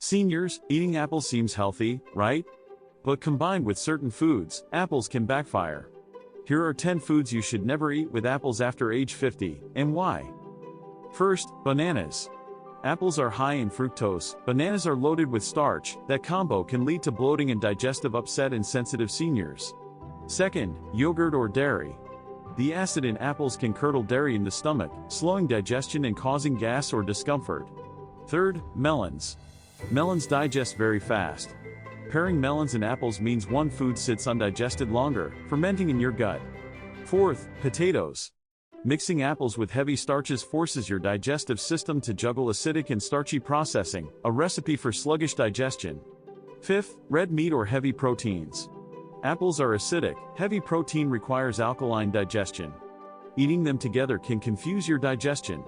Seniors, eating apples seems healthy, right? But combined with certain foods, apples can backfire. Here are 10 foods you should never eat with apples after age 50, and why. First, bananas. Apples are high in fructose, bananas are loaded with starch, that combo can lead to bloating and digestive upset in sensitive seniors. Second, yogurt or dairy. The acid in apples can curdle dairy in the stomach, slowing digestion and causing gas or discomfort. Third, melons. Melons digest very fast. Pairing melons and apples means one food sits undigested longer, fermenting in your gut. Fourth, potatoes. Mixing apples with heavy starches forces your digestive system to juggle acidic and starchy processing, a recipe for sluggish digestion. Fifth, red meat or heavy proteins. Apples are acidic, heavy protein requires alkaline digestion. Eating them together can confuse your digestion.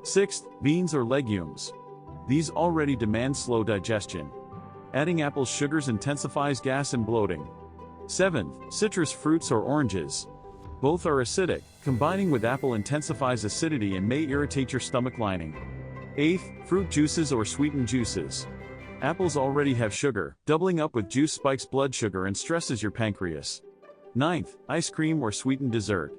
Sixth, beans or legumes. These already demand slow digestion. Adding apples sugars intensifies gas and bloating. Seventh, citrus fruits or oranges. Both are acidic, combining with apple intensifies acidity and may irritate your stomach lining. Eighth, fruit juices or sweetened juices. Apples already have sugar, doubling up with juice spikes blood sugar and stresses your pancreas. Ninth, ice cream or sweetened dessert.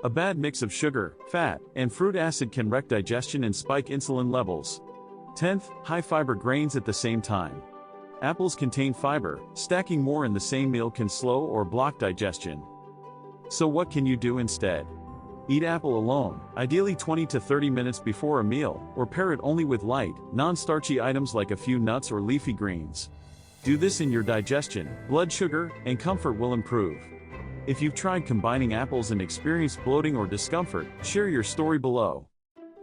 A bad mix of sugar, fat, and fruit acid can wreck digestion and spike insulin levels. 10th, high fiber grains at the same time. Apples contain fiber, stacking more in the same meal can slow or block digestion. So what can you do instead? Eat apple alone, ideally 20 to 30 minutes before a meal, or pair it only with light, non-starchy items like a few nuts or leafy greens. Do this and your digestion, blood sugar, and comfort will improve. If you've tried combining apples and experienced bloating or discomfort, share your story below.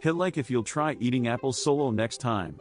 Hit like if you'll try eating apples solo next time.